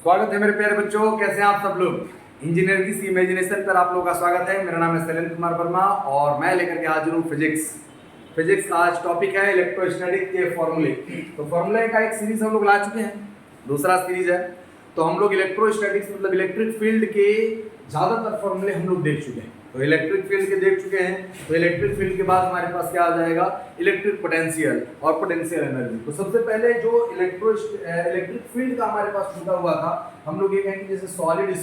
स्वागत है मेरे प्यारे बच्चों, कैसे हैं आप सब लोग। इंजीनियर की सी इमेजिनेशन पर आप लोगों का स्वागत है। मेरा नाम है शैलेंद्र कुमार वर्मा और मैं लेकर के हाजिर हूँ फिजिक्स का आज टॉपिक है इलेक्ट्रोस्टैटिक के फॉर्मूले। तो फॉर्मूले का एक सीरीज हम लोग ला चुके हैं, दूसरा सीरीज है। तो हम लोग इलेक्ट्रोस्टैटिक्स मतलब इलेक्ट्रिक फील्ड के ज़्यादातर फॉर्मूले हम लोग देख चुके हैं। तो इलेक्ट्रिक फील्ड के देख चुके हैं, तो इलेक्ट्रिक फील्ड के बाद हमारे पास क्या आ जाएगा, इलेक्ट्रिक पोटेंशियल और पोटेंशियल एनर्जी। तो सबसे पहले जो इलेक्ट्रिक फील्ड का हमारे पास छूटा हुआ था, हम लोग ये कहेंगे जैसे solid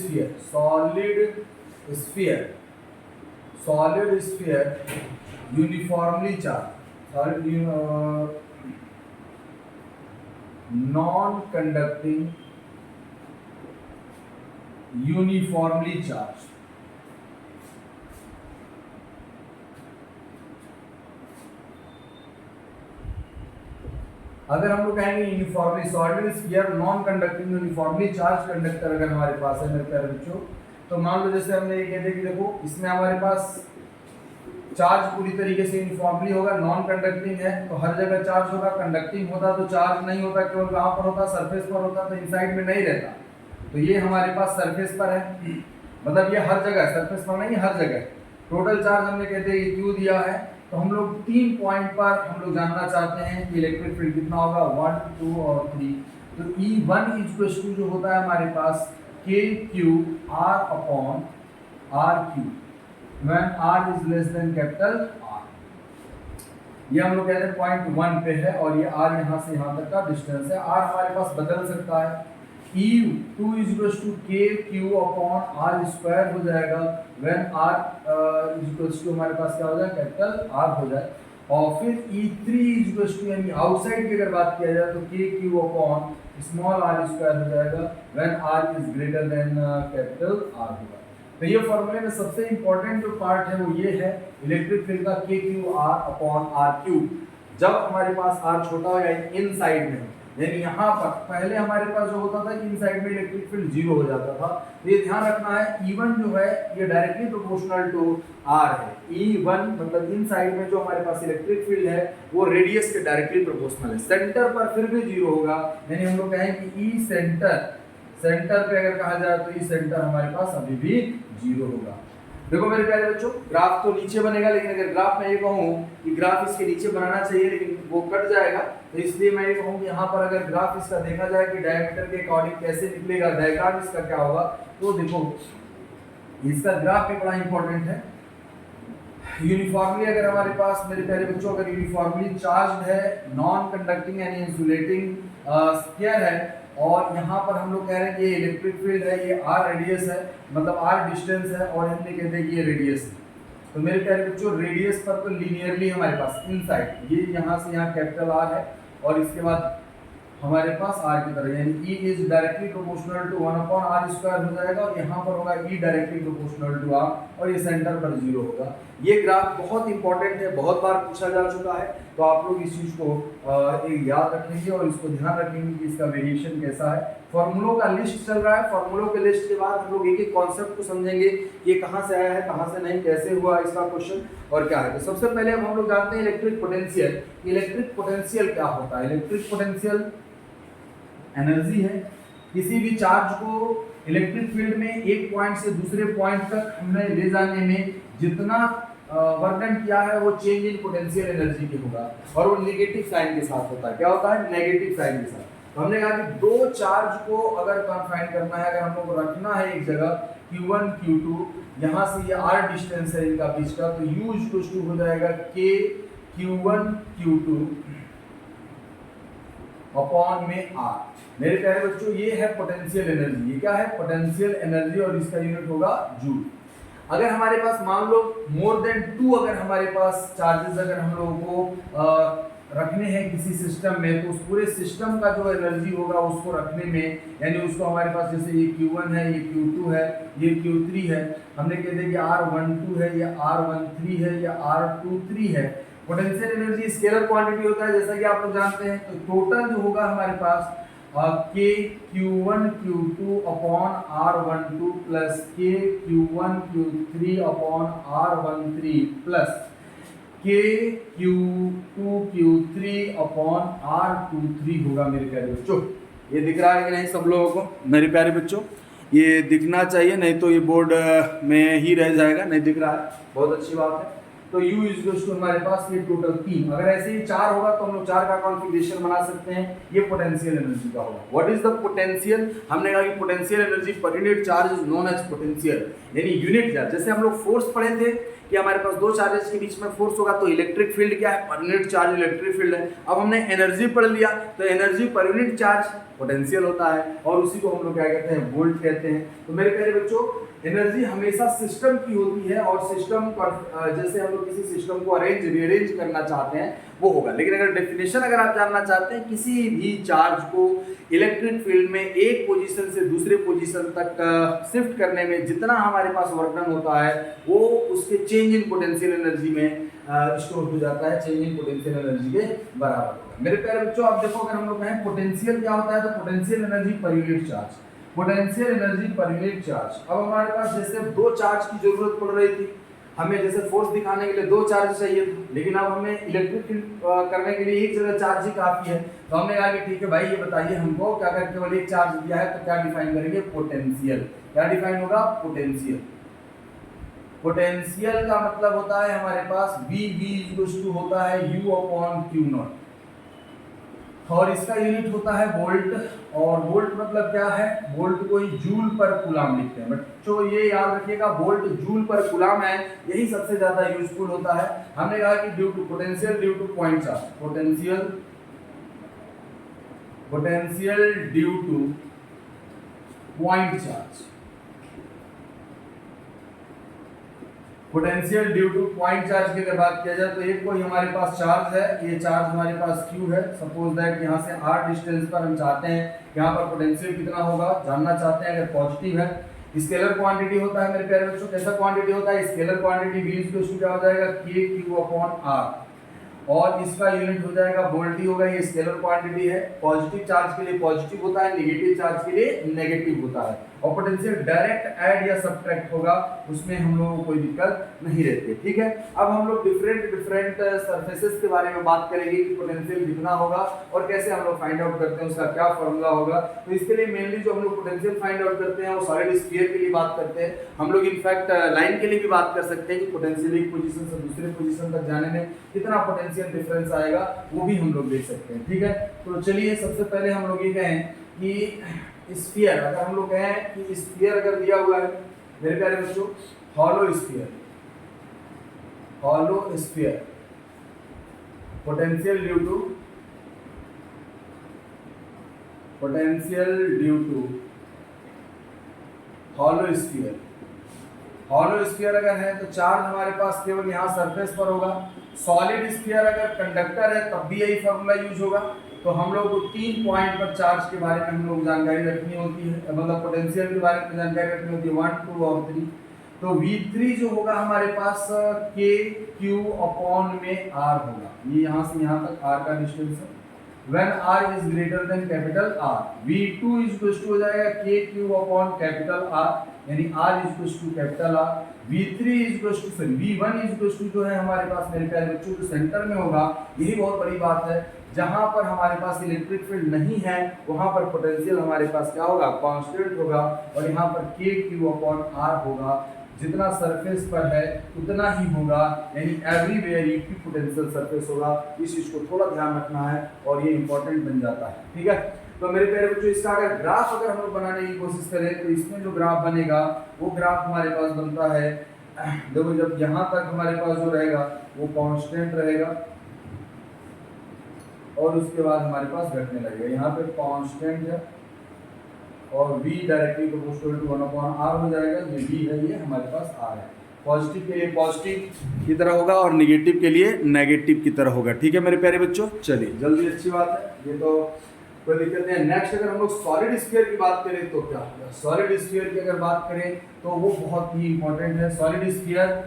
sphere uniformly charge, non conducting uniformly charge. अगर हम लोग कहेंगे uniformly solid sphere non conducting uniformly charge conductor अगर हमारे पास है मेरे प्यारे बच्चों, तो मान लो जैसे हमने ये कहते कि देखो इसमें हमारे पास चार्ज पूरी तरीके से यूनिफॉर्मली होगा, नॉन कंडक्टिंग है तो हर जगह चार्ज होगा, कंडक्टिंग होता तो चार्ज नहीं होता, केवल कहाँ पर होता, सरफेस पर होता, तो इनसाइड में नहीं रहता। तो ये हमारे पास सरफेस पर है, मतलब ये हर जगह, सरफेस पर नहीं हर जगह। टोटल चार्ज हमने कहते हैं क्यू दिया है। तो हम लोग 3 पॉइंट पर हम लोग जानना चाहते हैं कि इलेक्ट्रिक फील्ड कितना होगा, 1, 2 और 3। तो E1 इक्वल्स टू जो होता है हमारे पास KQ R/RQ when R is less than capital R। ये हम लोग कहते हैं पॉइंट 1 पे है और ये R यहाँ से यहाँ तक का डिस्टेंस है। R हमारे पास बदल सकता है, E2 इक्वल्स टू KQ/R² हो जाएगा when R इक्वल्स टू हमारे पास क्या हो जाए, कैपिटल R हो जाए। और फिर E3 इक्वल्स टू यानी आउटसाइड की अगर बात किया जाए तो KQ/r² हो जाएगा when R is greater than capital R होगा। तो ये फॉर्मूले में सबसे इंपॉर्टेंट जो पार्ट है वो ये है इलेक्ट्रिक फील्ड का KQ/R/RQ। जब हमारे पास R छोटा हो या इन साइड में हो, यानी यहाँ पर पहले हमारे पास जो होता था कि इन साइड में इलेक्ट्रिक फील्ड 0 हो जाता था। तो ये ध्यान रखना है, E1 जो है ये डायरेक्टली प्रोपोर्शनल टू R है। E1 मतलब इन साइड में जो हमारे पास इलेक्ट्रिक फील्ड है वो रेडियस के डायरेक्टली प्रोपोर्शनल है। सेंटर पर फिर भी 0 होगा, यानी हम लोग कहें कि E सेंटर पे अगर कहा जाए तो E सेंटर हमारे पास अभी भी 0 होगा। देखो मेरे प्यारे बच्चों, ग्राफ तो नीचे बनेगा, लेकिन अगर ग्राफ में ये कहूँ कि ग्राफ इसके नीचे बनाना चाहिए लेकिन वो कट जाएगा, तो इसलिए मैं ये कहूँ कि यहाँ पर अगर ग्राफ इसका देखा जाए कि डायमीटर के अकॉर्डिंग कैसे निकलेगा, डायग्राम इसका क्या होगा, तो देखो इसका ग्राफ भी बड़ा इंपॉर्टेंट है। यूनिफॉर्मली अगर हमारे पास मेरे प्यारे बच्चों अगर यूनिफॉर्मली चार्ज है, नॉन कंडक्टिंग यानी इंसुलेटिंग स्फीयर है, और यहाँ पर हम लोग कह रहे हैं कि ये इलेक्ट्रिक फील्ड है, ये R रेडियस है, मतलब R डिस्टेंस है, और हमने कहते हैं कि ये रेडियस है। तो मेरे प्यारे बच्चों रेडियस पर तो लीनियरली हमारे पास इनसाइड ये यहाँ से यहाँ कैपिटल R है और इसके बाद हमारे पास R की तरह, यानी E is directly proportional to 1/R² हो जाएगा, और यहाँ पर होगा E directly proportional to R, और ये सेंटर पर 0 होगा। ये ग्राफ बहुत इंपॉर्टेंट है, बहुत बार पूछा जा चुका है, तो आप लोग इस चीज़ को याद रखेंगे और इसको ध्यान रखेंगे कि इसका वेरिएशन कैसा है। फॉर्मूलों का लिस्ट चल रहा है, फॉर्मूलों के लिस्ट के बाद हम लोग एक एक कॉन्सेप्ट को समझेंगे कि ये कहाँ से आया है, कहाँ से नहीं, कैसे हुआ इसका क्वेश्चन और क्या है। तो सबसे पहले हम लोग जानते हैं इलेक्ट्रिक पोटेंशियल। इलेक्ट्रिक पोटेंशियल क्या होता है? इलेक्ट्रिक पोटेंशियल एनर्जी है किसी भी चार्ज को इलेक्ट्रिक फील्ड में एक पॉइंट से दूसरे पॉइंट तक हमने ले जाने में जितना वर्क डन किया है वो चेंज इन पोटेंशियल एनर्जी की होगा, और वो नेगेटिव साइन के साथ होता है। क्या होता है? नेगेटिव साइन के साथ। तो हमने कहा कि दो चार्ज को अगर कन्फाइन करना है, अगर हम लोग को रखना है एक जगह Q1 Q2, यहाँ से ये R डिस्टेंस है इनका बीच का, तो U इक्वल्स टू हो जाएगा K Q1 Q2 अपॉन में R। मेरे प्यारे बच्चों ये है पोटेंशियल एनर्जी। ये क्या है? पोटेंशियल एनर्जी, और इसका यूनिट होगा जूल। अगर हमारे पास मान लो मोर देन 2 अगर हमारे पास चार्जेस अगर हम लोगों को रखने हैं किसी सिस्टम में, तो उस पूरे सिस्टम का जो एनर्जी होगा उसको रखने में, यानी उसको हमारे पास जैसे ये Q1 है, ये Q2 है, ये Q3 है, हमने कहते हैं कि R12 है, ये R13 है, ये R23 है। पोटेंशियल एनर्जी स्केलर क्वांटिटी होता है जैसा कि आप लोग जानते हैं। तो टोटल जो होगा हमारे पास K Q1 Q2 upon R12 plus K Q1 Q3 upon R13 plus K Q2 Q3 upon R23 होगा मेरे प्यारे बच्चों। ये दिख रहा है कि नहीं सब लोगों को मेरे प्यारे बच्चों? ये दिखना चाहिए, नहीं तो ये बोर्ड में ही रह जाएगा। नहीं दिख रहा है, बहुत अच्छी बात है। तो U इज टू हमारे पास ये टोटल 3, अगर ऐसे ही 4 होगा तो हम लोग 4 का कॉन्फ़िगरेशन बना सकते हैं। ये पोटेंशियल एनर्जी का होगा। What is the potential? हमने कहा कि potential energy per unit charge is known as potential, यानी यूनिट चार्ज। जैसे हम लोग फोर्स पढ़े थे कि हमारे पास दो चार्जेस के बीच में फोर्स होगा, तो इलेक्ट्रिक फील्ड क्या है? पर यूनिट चार्ज इलेक्ट्रिक फील्ड है। अब हमने एनर्जी पढ़ लिया, तो energy per unit charge potential होता है, और उसी को हम लोग क्या कहते हैं? वोल्ट कहते हैं। तो मेरे प्यारे बच्चों, एनर्जी हमेशा सिस्टम की होती है, और सिस्टम पर जैसे हम लोग किसी सिस्टम को अरेंज रीअरेंज करना चाहते हैं वो होगा। लेकिन अगर डेफिनेशन अगर आप जानना चाहते हैं किसी भी चार्ज को इलेक्ट्रिक फील्ड में एक पोजीशन से दूसरे पोजीशन तक शिफ्ट करने में जितना हमारे पास वर्क डन होता है, वो उसके चेंज इन पोटेंशियल एनर्जी में स्टोर हो जाता है, चेंज इन पोटेंशियल एनर्जी के बराबर होगा। मेरे प्यारे बच्चों, आप देखो, अगर हम लोग कहें पोटेंशियल क्या होता है, तो potential energy per unit charge, potential energy per unit charge. अब हमारे पास जैसे दो चार्ज की जरूरत पड़ रही थी, हमें जैसे फोर्स दिखाने के लिए दो चार्ज चाहिए थे, लेकिन अब हमें इलेक्ट्रिक फील्ड करने के लिए एक जगह चार्ज ही काफी है। तो हमने कहा कि ठीक है भाई, ये बताइए हमको कि अगर केवल एक चार्ज दिया है तो क्या डिफाइन करेंगे? पोटेंशियल। क्या डिफाइन होगा? पोटेंशियल। पोटेंशियल का मतलब होता है हमारे पास V होता है U/Q0, और इसका यूनिट होता है वोल्ट। और वोल्ट मतलब क्या है? वोल्ट को ही जूल पर कूलाम लिखते हैं। बच्चों ये याद रखिएगा, वोल्ट जूल पर कूलाम है, यही सबसे ज्यादा यूजफुल होता है। हमने कहा कि due to potential due to point charge, potential due to point charge, potential due to point charge की अगर बात किया जाए तो एक कोई हमारे पास चार्ज है, ये चार्ज हमारे पास Q है। सपोज दैट यहाँ से R डिस्टेंस पर हम चाहते हैं यहाँ पर पोटेंशियल कितना होगा जानना चाहते हैं। अगर पॉजिटिव है, स्केलर क्वांटिटी होता है मेरे प्यारे बच्चों। कैसा क्वांटिटी होता है? स्केलर क्वांटिटी V क्या हो जाएगा? KQ/R, और इसका यूनिट हो जाएगा वोल्ट ही होगा। ये स्केलर क्वांटिटी है। पॉजिटिव चार्ज के लिए पॉजिटिव होता है, नेगेटिव चार्ज के लिए नेगेटिव होता है। और पोटेंशियल डायरेक्ट ऐड या सब्ट्रैक्ट होगा, उसमें हम लोगों को कोई दिक्कत नहीं रहती है। ठीक है, अब हम लोग डिफरेंट सरफेसेस के बारे में बात करेंगे कि पोटेंशियल कितना होगा और कैसे हम लोग फाइंड आउट करते हैं, उसका क्या फॉर्मूला होगा। तो इसके लिए मेनली जो हम लोग पोटेंशियल फाइंड आउट करते हैं वो सॉलिड स्फीयर के लिए बात करते हैं। हम लोग इनफैक्ट लाइन के लिए भी बात कर सकते हैं कि पोटेंशियल एक पोजीशन से दूसरे पोजीशन तक जाने में कितना पोटेंशियल डिफरेंस आएगा, वो भी हम लोग देख सकते हैं। ठीक है, तो चलिए सबसे पहले हम लोग ये कहें कि स्फीयर, अगर हम लोग कहें कि स्फीयर अगर दिया हुआ है मेरे प्यारे बच्चों, hollow sphere, hollow sphere, potential due to hollow sphere, hollow sphere अगर है तो चार्ज हमारे पास केवल यहाँ सरफेस पर होगा। सॉलिड स्फीयर अगर कंडक्टर है तब भी यही फॉर्मूला यूज होगा। तो हम लोग को 3 पॉइंट पर चार्ज के बारे में हम लोग जानकारी रखनी होती है, मतलब पोटेंशियल के बारे में जानकारी रखनी होती है 1, 2 और 3। तो V3 जो होगा हमारे पास KQ/R होगा। ये यहाँ से यहाँ तक R का डिस्टेंस है। When R is greater than capital R, V2 हो जाएगा KQ/R, यानी R कैपिटल R। V1 जो है हमारे पास मेरे प्यारे बच्चों जो सेंटर में होगा, यही बहुत बड़ी बात है। जहां पर हमारे पास इलेक्ट्रिक फील्ड नहीं है वहां पर पोटेंशियल हमारे पास क्या होगा? कांस्टेंट होगा। और यहाँ पर KQ/R होगा, जितना सरफेस पर है उतना ही होगा, यानी एवरीवेयर इक्विपोटेंशियल सरफेस होगा। इस चीज को थोड़ा ध्यान रखना है और ये इंपॉर्टेंट बन जाता है। ठीक है, तो मेरे प्यारे बच्चों इसका अगर ग्राफ अगर हम लोग बनाने की कोशिश करें तो इसमें जो ग्राफ बनेगा वो ग्राफ हमारे पास बनता है, देखो जब यहाँ तक हमारे पास जो रहेगा वो कांस्टेंट रहेगा और उसके बाद हमारे पास घटने लगेगा। यहाँ पे कांस्टेंट है और V directly proportional to 1/R हो जाएगा। ये V है, ये हमारे पास R है। पॉजिटिव के लिए पॉजिटिव की तरह होगा और नेगेटिव के लिए नेगेटिव की तरह होगा। ठीक है मेरे प्यारे बच्चों, चलिए जल्दी, अच्छी बात है, ये तो कोई दिक्कत नहीं है। नेक्स्ट अगर हम लोग सॉलिड स्फीयर की बात करें तो क्या होगा? सॉलिड स्फीयर की अगर बात करें तो वो बहुत ही इंपॉर्टेंट है। Solid sphere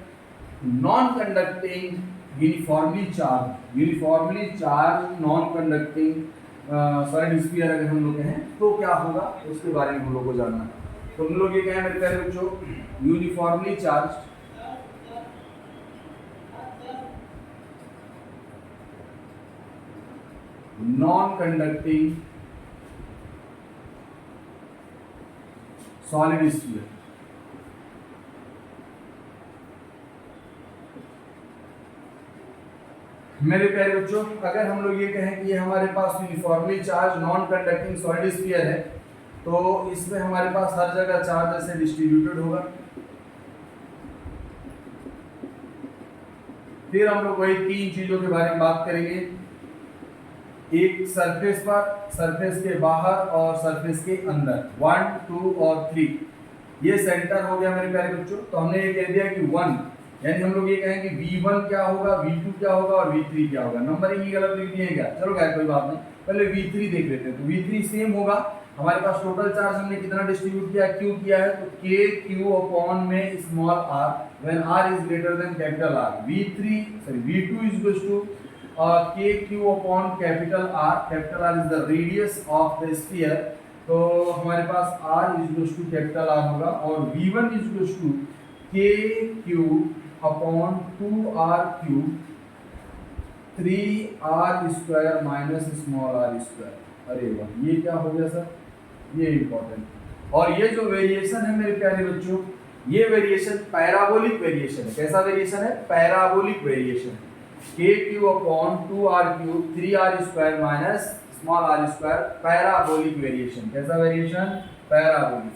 non conducting uniformly charge non conducting solid sphere अगर हम लोग कहें तो क्या होगा उसके बारे में हम लोग को जानना है। तो हम लोग ये कहें मेरे प्यारे बच्चों, uniformly charge non conducting solid sphere. मेरे प्यारे बच्चों, अगर हम लोग ये कहें कि ये हमारे पास uniformly charge non conducting solid sphere है, तो इसमें हमारे पास हर जगह चार्ज ऐसे डिस्ट्रीब्यूटेड होगा। फिर हम लोग वही तीन चीजों के बारे में बात करेंगे, एक सरफेस पर, सरफेस के बाहर और सरफेस के अंदर, 1, 2 और 3। ये सेंटर हो गया मेरे प्यारे बच्चों। तो हमने ये कह दिया कि 1, यानी हम लोग ये कहेंगे V1 क्या होगा, V2 क्या होगा और V3 क्या होगा। नंबरिंग ही गलत लिख दिए क्या, चलो खैर कोई बात नहीं, पहले V3 देख लेते हैं। तो V3 सेम होगा, हमारे पास टोटल चार्ज हमने कितना डिस्ट्रीब्यूट किया, Q किया है, तो KQ अपॉन में small r when r is greater than capital R। V2 is equals to KQ upon capital R is the radius of the sphere. तो हमारे पास R is equals to capital R होगा, और V1 is equals to KQ upon 2R3 3R square minus small r square. अरे वाह, ये क्या हो गया सर, ये इंपॉर्टेंट। और ये जो वेरिएशन है मेरे प्यारे बच्चों, ये वेरिएशन पैराबोलिक वेरिएशन है। कैसा वेरिएशन है, parabolic variation. KQ upon 2R3 3R square minus small r square, parabolic variation. कैसा वेरिएशन, पैराबोलिक।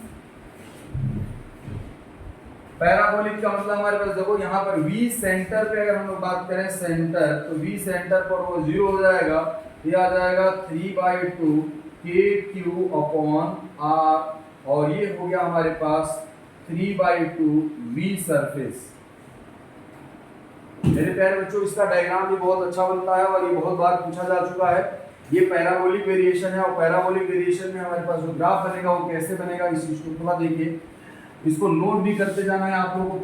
पैराबोलिक का मतलब हमारे पास देखो यहाँ पर V सेंटर पे अगर हम लोग बात करें सेंटर, तो V सेंटर पर वो 0 हो जाएगा, ये आ जाएगा 3/2 KQ अपॉन R, और ये हो गया हमारे पास 3/2 V सरफेस। मेरे प्यारे बच्चों, इसका डायग्राम भी बहुत अच्छा बनता है और ये बहुत बार पूछा जा चुका है। ये पैराबोलिक वेरिएशन है, और पैराबोलिक वेरिएशन में हमारे पास जो ग्राफ बनेगा वो कैसे बनेगा, इस चीज को थोड़ा देखिए। इसको नोट भी करते जाना है आप लोगों को,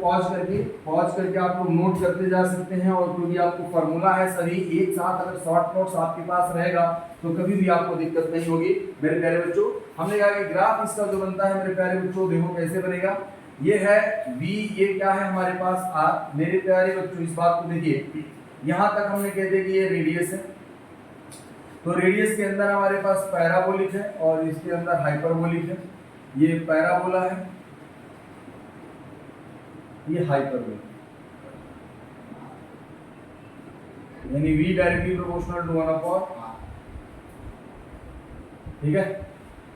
पॉज करके आप लोग नोट करते जा सकते हैं। और क्योंकि आपको फार्मूला है सभी एक साथ, अगर शॉर्ट नोट्स आपके पास रहेगा तो कभी भी आपको दिक्कत नहीं होगी मेरे प्यारे बच्चों। हमने कहा कि ग्राफ इसका जो बनता है मेरे प्यारे बच्चों, देखो कैसे बनेगा। ये है V, ये क्या है हमारे पास R। मेरे प्यारे बच्चों, इस बात को देखिए, यहाँ तक हमने कह दिया कि ये रेडियस है, तो रेडियस के अंदर हमारे पास पैराबोलिक है और इसके अंदर हाइपरबोलिक है। ये पैराबोला है, ये हाइपरबोला, यानी V directly proportional to 1/r। ठीक है,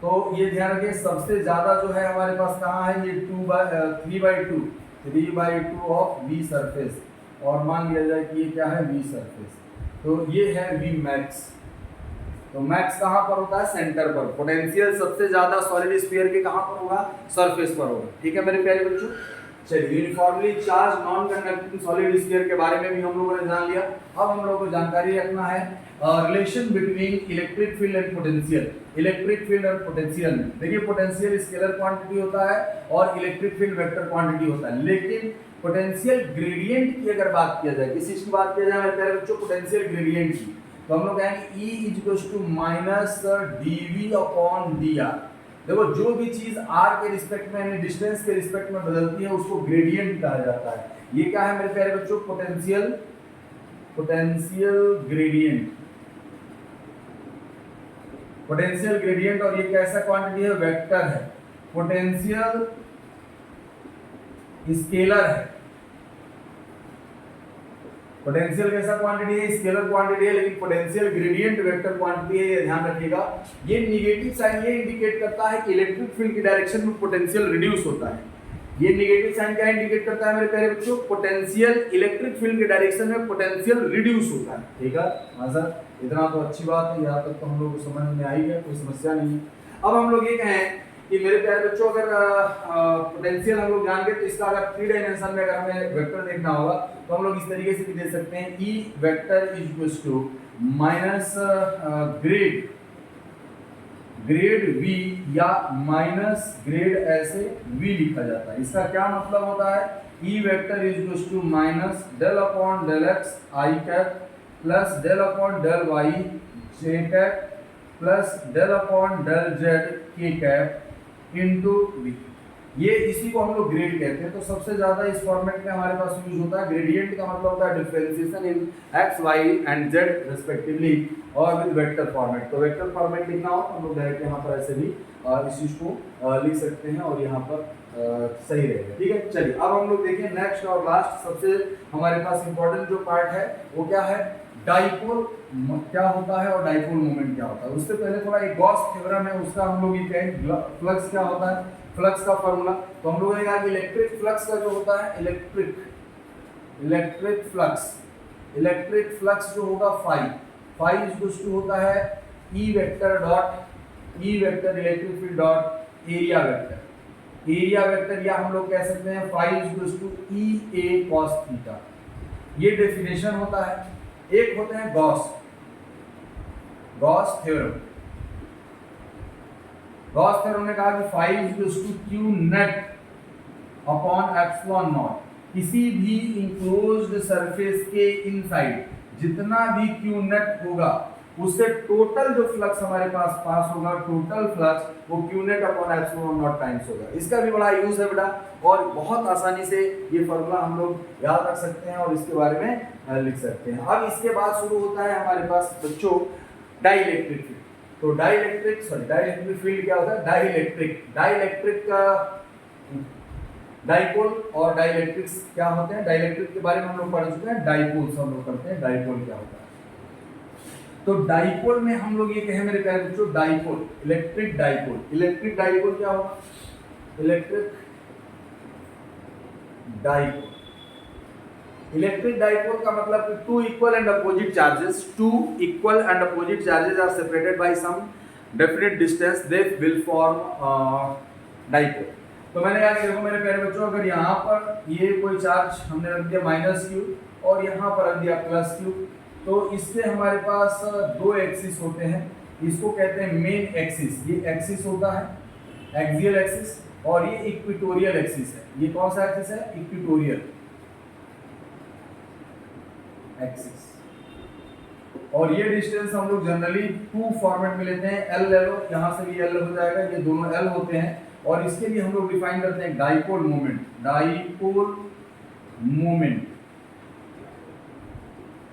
तो ये ध्यान रखिए, सबसे ज्यादा जो है हमारे पास कहाँ है, ये 3/2 ऑफ V सरफेस, और मान लिया जाए कि ये क्या है, V सरफेस। तो ये है V मैक्स। तो मैक्स कहाँ पर होता है, सेंटर पर। पोटेंशियल सबसे ज्यादा सॉलिड स्फीयर के कहाँ पर होगा, सरफेस पर होगा। ठीक है मेरे प्यारे बच्चों, चलिए uniformly charge non conducting solid sphere के बारे में भी हम लोगों ने जान लिया। अब हम लोगों को जानकारी रखना है relation between electric field and potential. Electric field और पोटेंशियल में देखिए, पोटेंशियल स्केलर क्वांटिटी होता है और इलेक्ट्रिक फील्ड वेक्टर क्वांटिटी होता है। लेकिन पोटेंशियल ग्रेडियंट की अगर बात किया जाए, किस चीज की बात किया जाए मेरे प्यारे बच्चों, पोटेंशियल ग्रेडियंट की, तो हम लोग कहेंगे E equals to minus dV upon dr। देखो, जो भी चीज r के रिस्पेक्ट में यानी डिस्टेंस के रिस्पेक्ट में बदलती है उसको ग्रेडियंट कहा जाता है। ये क्या है मेरे प्यारे बच्चों, पोटेंशियल ग्रेडियंट। पोटेंशियल ग्रेडियंट, और ये कैसा क्वांटिटी है, वेक्टर है। पोटेंशियल स्केलर है, पोटेंशियल कैसा क्वांटिटी है, स्केलर क्वांटिटी है, लेकिन पोटेंशियल ग्रेडियंट वेक्टर क्वांटिटी है, ये ध्यान रखिएगा। ये नेगेटिव साइन ये इंडिकेट करता है कि इलेक्ट्रिक फील्ड की डायरेक्शन में पोटेंशियल रिड्यूस होता है। ये नेगेटिव साइन क्या इंडिकेट करता है मेरे प्यारे बच्चों, पोटेंशियल इलेक्ट्रिक फील्ड की डायरेक्शन में पोटेंशियल रिड्यूस होता है। ठीक है हाँ सर, इतना तो अच्छी बात है, यहाँ तक तो हम लोग को समझ में आई है, कोई समस्या नहीं है। अब हम लोग ये कहें कि मेरे प्यारे बच्चों, अगर पोटेंशियल हम लोग जान गए, तो इसका अगर 3 डायमेंशन में अगर हमें वेक्टर देखना होगा तो हम लोग इस तरीके से भी दे सकते हैं, E vector is equals to minus grad V या माइनस ग्रेड ऐसे V लिखा जाता है। इसका क्या मतलब होता है, E vector is equals to minus del upon del x I cap plus del upon del y j cap plus del upon del z k cap into V। ये इसी को हम लोग ग्रेड कहते हैं। तो सबसे ज्यादा इस फॉर्मेट में हमारे पास यूज होता है। ग्रेडियंट का मतलब होता है differentiation in x y and z respectively और विद वेक्टर फॉर्मेट। तो वेक्टर फॉर्मेट लिखना हो तो हम लोग डायरेक्ट यहाँ पर ऐसे भी इस चीज को लिख सकते हैं और यहाँ पर सही रहेगा। ठीक है, चलिए अब हम लोग देखिए नेक्स्ट और लास्ट सबसे हमारे पास इंपॉर्टेंट जो पार्ट है वो क्या है, डाइपोल क्या होता है और डाइपोल मोमेंट क्या होता है। उससे पहले थोड़ा एक गॉस थ्योरम है उसका हम लोग ये कहें, फ्लक्स क्या होता है, फ्लक्स का फॉर्मूला। तो हम लोगों ने कहा कि इलेक्ट्रिक फ्लक्स का जो होता है इलेक्ट्रिक फ्लक्स जो होगा फाई इज टू होता है E vector electric field dot area vector या हम लोग कह सकते हैं phi is to E A cos theta. ये डेफिनेशन होता है। एक होते हैं गॉस थ्योरम ने कहा कि phi is to Q net upon epsilon naught. किसी भी इंक्लोज्ड सरफेस के इनसाइड जितना भी क्यू नेट होगा उससे टोटल जो फ्लक्स हमारे पास होगा, टोटल फ्लक्स वो Q net upon epsilon not times होगा। इसका भी बड़ा यूज है बेटा और बहुत आसानी से ये फॉर्मूला हम लोग याद रख सकते हैं और इसके बारे में लिख सकते हैं। अब इसके बाद शुरू होता है हमारे पास बच्चों डाइलेक्ट्रिक फील्ड। तो डाइलेक्ट्रिक फील्ड क्या होता है, डाइलेक्ट्रिक का डाइपोल और डाइलेक्ट्रिक्स क्या होते हैं। डाइलेक्ट्रिक के बारे में हम लोग पढ़ चुके हैं, डाइपोल्स हम लोग करते हैं। डाइपोल क्या होता है, तो डाइपोल में हम लोग ये कहें मेरे प्यारे बच्चों, डाइपोल इलेक्ट्रिक डाइपोल क्या होगा, इलेक्ट्रिक डाइपोल का मतलब कि two equal and opposite charges are separated by some definite distance, they will form dipole. तो मैंने कहा कि देखो मेरे प्यारे बच्चों, अगर यहाँ पर ये कोई चार्ज हमने रख दिया -q और यहाँ पर रख दिया +q, तो इससे हमारे पास दो एक्सिस होते हैं। इसको कहते हैं मेन एक्सिस, ये एक्सिस होता है एक्सियल एक्सिस, और ये इक्वेटोरियल एक्सिस है। ये कौन सा एक्सिस है, इक्वेटोरियल एक्सिस। और ये डिस्टेंस हम लोग जनरली टू फॉर्मेट में लेते हैं, एल ले लो, यहाँ से भी एल हो जाएगा, ये दोनों एल होते हैं। और इसके लिए हम लोग डिफाइन करते हैं डाइपोल मोमेंट।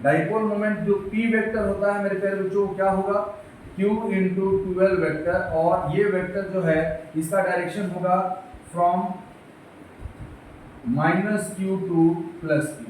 डाइपोल मोमेंट जो p वेक्टर होता है मेरे प्यारे बच्चों, क्या होगा, q इंटू 12 वेक्टर, और ये वेक्टर जो है इसका डायरेक्शन होगा from -q to +q,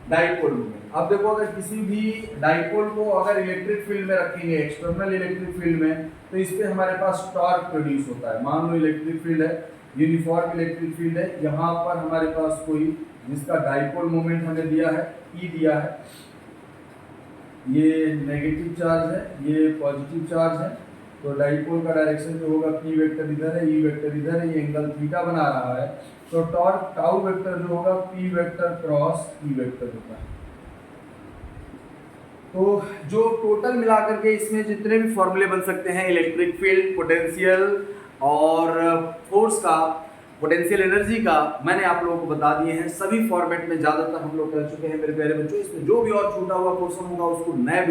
dipole moment. अब देखो अगर किसी भी डाइपोल को अगर इलेक्ट्रिक फील्ड में रखेंगे, एक्सटर्नल इलेक्ट्रिक फील्ड में, तो इस पे हमारे पास टॉर्क प्रोड्यूस होता है। मान लो इलेक्ट्रिक फील्ड है, यूनिफॉर्म इलेक्ट्रिक फील्ड है, यहाँ पर हमारे पास कोई जिसका डाइपोल मोमेंट हमें दिया है E दिया है, ये नेगेटिव चार्ज है, ये पॉजिटिव चार्ज है। तो डाइपोल का डायरेक्शन जो होगा P वेक्टर इधर है, E वेक्टर इधर है, ये एंगल थीटा बना रहा है। तो टॉर्क टाउ वेक्टर जो होगा P vector cross E vector होता है। तो जो टोटल मिलाकर के इसमें जितने भी फॉर्मूले बन सकते हैं इलेक्ट्रिक फील्ड, पोटेंशियल और फोर्स का, पोटेंशियल एनर्जी का, मैंने आप लोगों को बता दिए हैं। सभी फॉर्मेट में ज़्यादातर हम लोग कर चुके हैं मेरे प्यारे बच्चों। इसमें जो भी और छूटा हुआ पोर्शन होगा उसको नेक्स्ट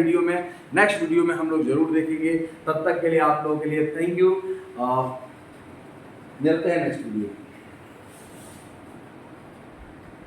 वीडियो में हम लोग जरूर देखेंगे। तब तक के लिए आप लोगों के लिए थैंक यू। मिलते हैं नेक्स्ट वीडियो।